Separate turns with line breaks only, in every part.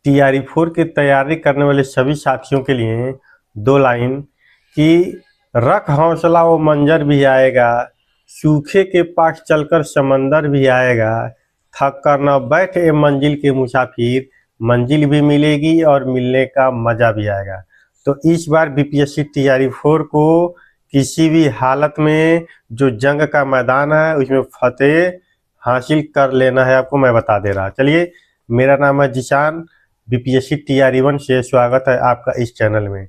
TRE 4 की तैयारी करने वाले सभी साथियों के लिए दो लाइन कि रख हौसला वो मंजर भी आएगा, सूखे के पास चलकर समंदर भी आएगा, थक कर न बैठ ए मंजिल के मुसाफिर, मंजिल भी मिलेगी और मिलने का मजा भी आएगा। तो इस बार BPSC TRE 4 को किसी भी हालत में जो जंग का मैदान है उसमें फतेह हासिल कर लेना है आपको, मैं बता दे रहा। चलिए, मेरा नाम है जिशान, BPSC TRE 1 से स्वागत है आपका इस चैनल में।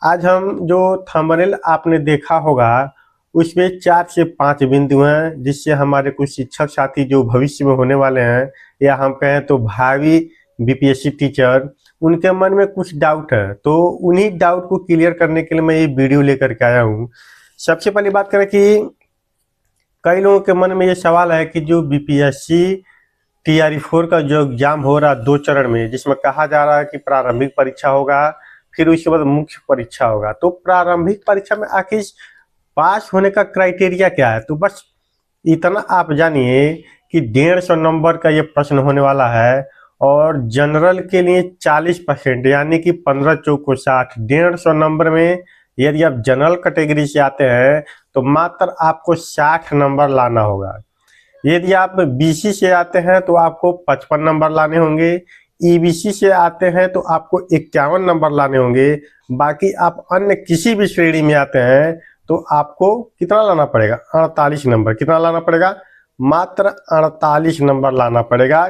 आज हम जो थंबनेल आपने देखा होगा उसमें 4 से 5 बिंदु हैं जिससे हमारे कुछ शिक्षक साथी जो भविष्य में होने वाले हैं या हम कहें तो भावी BPSC टीचर, उनके मन में कुछ डाउट है। तो उन्हीं डाउट को क्लियर करने के लिए मैं ये वीडियो लेकर के आया हूँ। सबसे पहली बात करें कि कई लोगों के मन में ये सवाल है कि जो BPSC TRE 4 का जो एग्जाम हो रहा 2 चरण में, जिसमें कहा जा रहा है कि प्रारंभिक परीक्षा होगा फिर उसके बाद मुख्य परीक्षा होगा, तो प्रारंभिक परीक्षा में आखिर पास होने का क्राइटेरिया क्या है? तो बस इतना आप जानिए कि 150 नंबर का ये प्रश्न होने वाला है और जनरल के लिए 40% यानी कि 15 चौको 60। 150 नंबर में यदि आप जनरल कैटेगरी से आते हैं तो मात्र आपको 60 नंबर लाना होगा। यदि आप BC से आते हैं तो आपको 55 नंबर लाने होंगे, EBC से आते हैं तो आपको 51 नंबर लाने होंगे। बाकी आप अन्य किसी भी श्रेणी में आते हैं तो आपको कितना लाना पड़ेगा? 48 नंबर। कितना लाना पड़ेगा? मात्र 48 नंबर लाना पड़ेगा।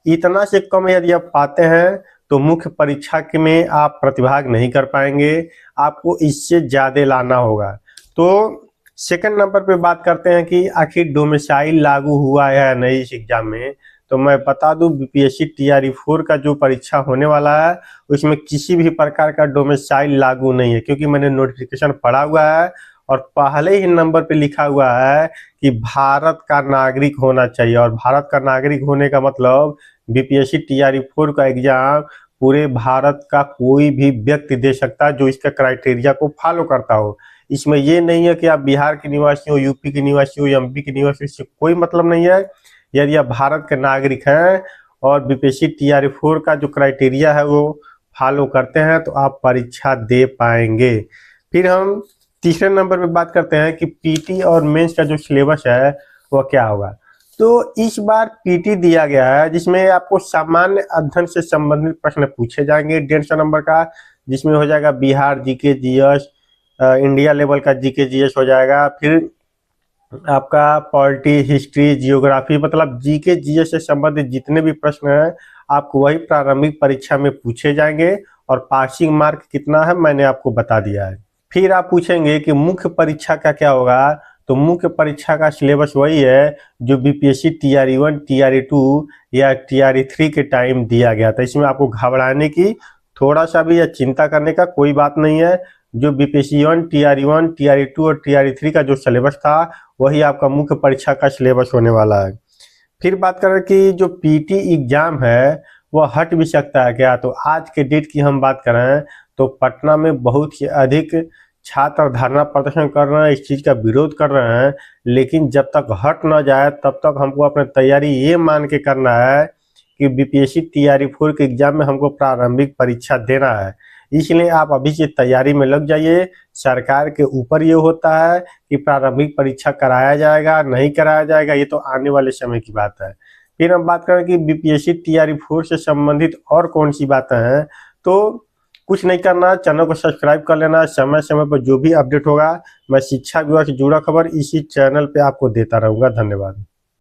इतना से कम यदि आप पाते हैं तो मुख्य परीक्षा में आप प्रतिभाग नहीं कर पाएंगे, आपको इससे ज़्यादा लाना होगा। तो सेकंड नंबर पे बात करते हैं कि आखिर डोमिसाइल लागू हुआ है या नहीं इस एग्जाम में। तो मैं बता दूं, BPSC TRE 4 का जो परीक्षा होने वाला है उसमें किसी भी प्रकार का डोमिसाइल लागू नहीं है, क्योंकि मैंने नोटिफिकेशन पढ़ा हुआ है और पहले ही नंबर पे लिखा हुआ है कि भारत का नागरिक होना चाहिए। और भारत का नागरिक होने का मतलब BPSC TRE 4 का एग्जाम पूरे भारत का कोई भी व्यक्ति दे सकता है जो इसका क्राइटेरिया को फॉलो करता हो। इसमें ये नहीं है कि आप बिहार के निवासी हो, यूपी के निवासी हो, MP के निवासी हो, इससे कोई मतलब नहीं है। यदि आप भारत के नागरिक हैं और BPSC TRE 4 का जो क्राइटेरिया है वो फॉलो करते हैं तो आप परीक्षा दे पाएंगे। फिर हम तीसरे नंबर पे बात करते हैं कि PT और मेंस का जो सिलेबस है वह क्या होगा। तो इस बार PT दिया गया है जिसमें आपको सामान्य अध्ययन से संबंधित प्रश्न पूछे जाएंगे 150 नंबर का, जिसमें हो जाएगा Bihar GK GS, India level का GK GS हो जाएगा। फिर आपका पॉलिटी, हिस्ट्री, जियोग्राफी, मतलब GK GS से संबंधित जितने भी प्रश्न हैं आपको वही प्रारंभिक परीक्षा में पूछे जाएंगे और पासिंग मार्क कितना है मैंने आपको बता दिया है। फिर आप पूछेंगे कि मुख्य परीक्षा का क्या होगा। तो मुख्य परीक्षा का सिलेबस वही है जो BPSC TRE 1, TRE 2 या TRE 3 के टाइम दिया गया था। इसमें आपको घबराने की थोड़ा सा भी या चिंता करने का कोई बात नहीं है। जो BPSC TRE 1, TRE 2 और TRE 3 का जो सिलेबस था वही आपका मुख्य परीक्षा का सिलेबस होने वाला है। फिर बात करें कि जो PT एग्जाम है वह हट भी सकता है क्या। तो आज के डेट की हम बात करें तो पटना में बहुत ही अधिक छात्र धरना प्रदर्शन कर रहे हैं, इस चीज़ का विरोध कर रहे हैं। लेकिन जब तक हट न जाए तब तक हमको अपनी तैयारी ये मान के करना है कि BPSC TRE 4 के एग्जाम में हमको प्रारंभिक परीक्षा देना है। इसलिए आप अभी से तैयारी में लग जाइए। सरकार के ऊपर ये होता है कि प्रारंभिक परीक्षा कराया जाएगा नहीं कराया जाएगा, ये तो आने वाले समय की बात है। फिर हम बात करें कि BPSC TRE 4 से संबंधित और कौन सी बातें हैं। तो कुछ नहीं करना, चैनल को सब्सक्राइब कर लेना। समय समय पर जो भी अपडेट होगा मैं शिक्षा विभाग से जुड़ा खबर इसी चैनल पे आपको देता रहूँगा। धन्यवाद।